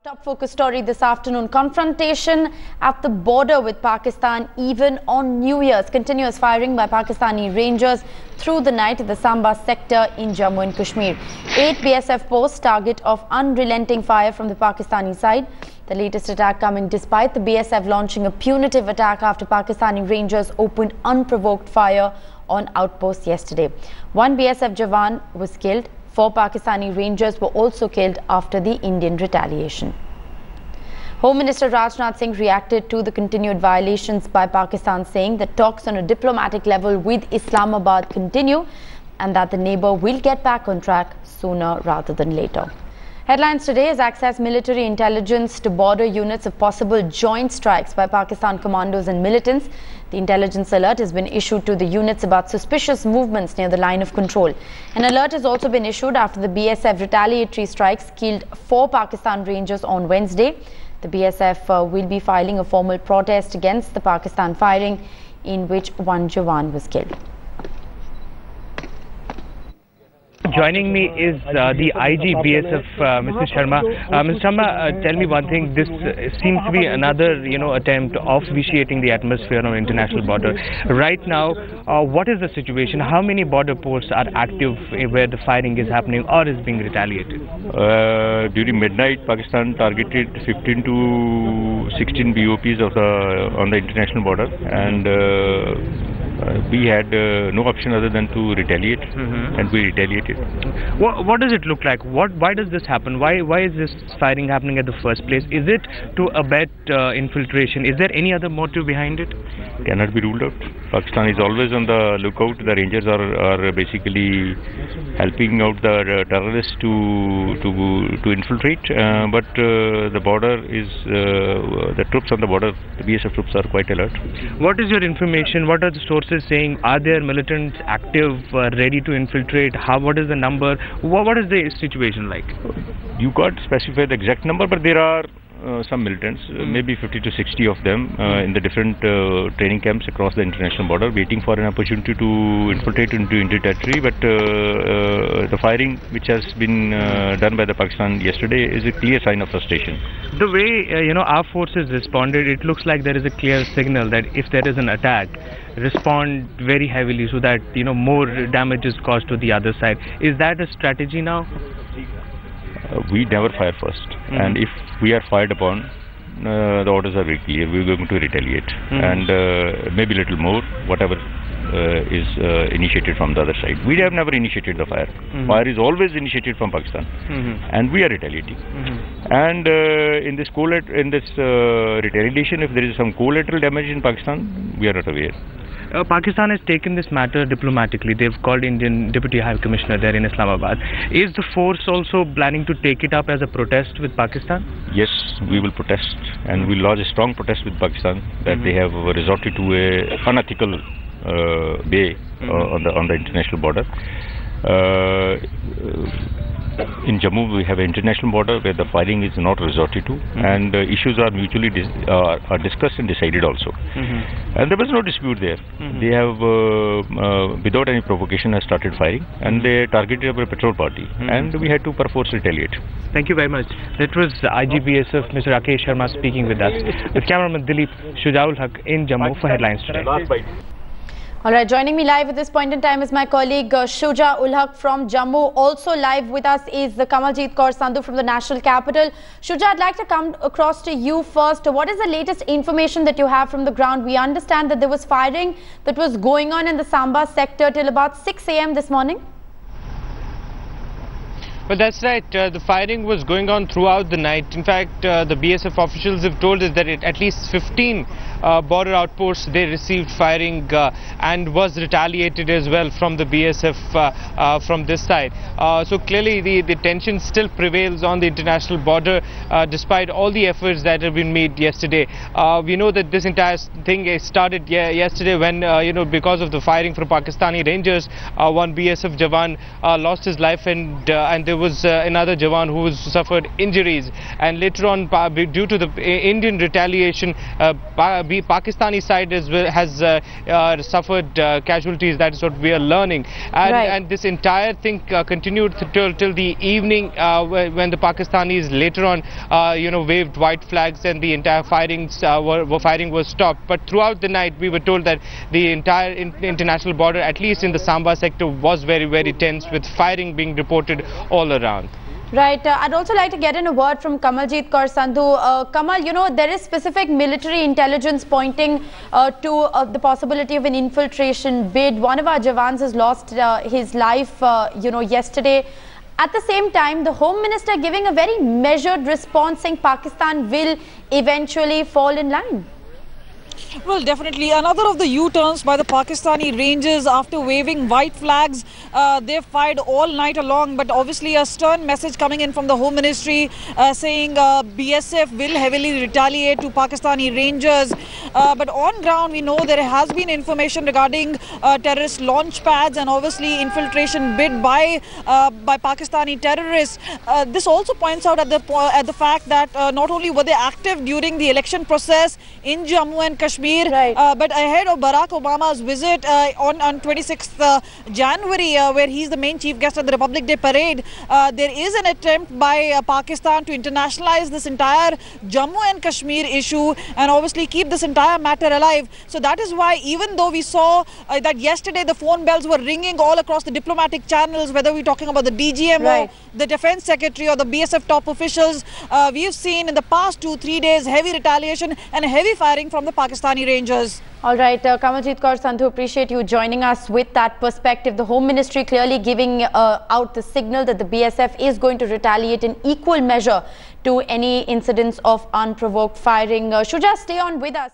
Top focus story this afternoon, confrontation at the border with Pakistan even on New Year's. Continuous firing by Pakistani Rangers through the night at the Samba sector in Jammu and Kashmir. 8 BSF posts target of unrelenting fire from the Pakistani side. The latest attack coming despite the BSF launching a punitive attack after Pakistani Rangers opened unprovoked fire on outposts yesterday. 1 BSF jawan was killed. 4 Pakistani Rangers were also killed after the Indian retaliation. Home Minister Rajnath Singh reacted to the continued violations by Pakistan, saying that talks on a diplomatic level with Islamabad continue and that the neighbour will get back on track sooner rather than later. Headlines today is access military intelligence to border units of possible joint strikes by Pakistan commandos and militants. The intelligence alert has been issued to the units about suspicious movements near the line of control. An alert has also been issued after the BSF retaliatory strikes killed 4 Pakistan Rangers on Wednesday. The BSF will be filing a formal protest against the Pakistan firing, in which 1 jawan was killed. Joining me is the IG BSF, Mr. Sharma. Mr. Sharma, tell me one thing. This seems to be another, attempt of vitiating the atmosphere on international border. Right now, what is the situation? How many border posts are active where the firing is happening or is being retaliated? During midnight, Pakistan targeted 15 to 16 BOPs on the international border, and we had no option other than to retaliate, and we retaliated. What does it look like? Why does this happen? Why is this firing happening at the first place? Is it to abet infiltration? Is there any other motive behind it? Cannot be ruled out. Pakistan is always on the lookout. The Rangers are basically helping out the terrorists to infiltrate, but the border is the troops on the border, the BSF troops are quite alert. What is your information? What are the sources saying? Are there militants active, ready to infiltrate? What is the number? What is the situation like? You can't specify the exact number, but there are some militants, maybe 50 to 60 of them in the different training camps across the international border, waiting for an opportunity to infiltrate into Indian territory. But the firing which has been done by the Pakistan yesterday is a clear sign of frustration. The way our forces responded, it looks like there is a clear signal that if there is an attack, respond very heavily so that more damage is caused to the other side. Is that a strategy now? We never fire first, and if we are fired upon, the orders are very clear. We are going to retaliate, and maybe a little more, whatever is initiated from the other side. We have never initiated the fire. Fire is always initiated from Pakistan, and we are retaliating. And in this retaliation, if there is some collateral damage in Pakistan, we are not aware. Pakistan has taken this matter diplomatically. They've called Indian Deputy High Commissioner there in Islamabad. Is the force also planning to take it up as a protest with Pakistan? Yes, we will protest, and we lodge a strong protest with Pakistan that they have resorted to a unethical way on the international border. In Jammu, we have an international border where the firing is not resorted to, and issues are mutually are discussed and decided also. And there was no dispute there. They have, without any provocation, has started firing, and they targeted our petrol party, and we had to perforce retaliate. Thank you very much. That was IGBSF Mr. Rakesh Sharma speaking with us. With cameraman Dilip, Shujaul Haq in Jammu for Headlines Today. Alright, joining me live at this point in time is my colleague Shuja ul Haq from Jammu. Also live with us is the Kamaljeet Kaur Sandhu from the national capital. Shuja, I'd like to come across to you first. What is the latest information that you have from the ground? We understand that there was firing that was going on in the Samba sector till about 6 a.m. this morning. Well, that's right. The firing was going on throughout the night. In fact, the BSF officials have told us that at least 15 border outposts they received firing and was retaliated as well from the BSF from this side. So clearly the tension still prevails on the international border despite all the efforts that have been made yesterday. We know that this entire thing started yesterday when because of the firing from Pakistani Rangers, 1 BSF jawan lost his life, and there there was another jawan who suffered injuries, and later on, due to the Indian retaliation, Pakistani side as well has suffered casualties. That is what we are learning, and this entire thing continued till the evening, when the Pakistanis later on waved white flags, and the entire firing was stopped. But throughout the night we were told that the entire international border, at least in the Samba sector, was very, very tense, with firing being reported all around. Right. I'd also like to get in a word from Kamaljeet Kaur Sandhu. Kamal, there is specific military intelligence pointing to the possibility of an infiltration bid. One of our Jawans has lost his life, yesterday. At the same time, the Home Minister giving a very measured response, saying Pakistan will eventually fall in line. Well, definitely another of the U-turns by the Pakistani Rangers after waving white flags. They fired all night along, but obviously a stern message coming in from the Home Ministry saying BSF will heavily retaliate to Pakistani Rangers. But on ground, we know there has been information regarding terrorist launch pads and obviously infiltration bid by Pakistani terrorists. This also points out at the fact that not only were they active during the election process in Jammu and Kashmir, but ahead of Barack Obama's visit on 26th January, where he's the main chief guest at the Republic Day parade, there is an attempt by Pakistan to internationalize this entire Jammu and Kashmir issue and obviously keep this entire matter alive. So that is why, even though we saw that yesterday the phone bells were ringing all across the diplomatic channels, whether we're talking about the DGMO, the Defense Secretary or the BSF top officials, we've seen in the past 2-3 days heavy retaliation and heavy firing from the Pakistani Rangers. All right, Kamaljeet Kaur Sandhu, appreciate you joining us with that perspective. The Home Ministry clearly giving out the signal that the BSF is going to retaliate in equal measure to any incidents of unprovoked firing. Shuja, stay on with us.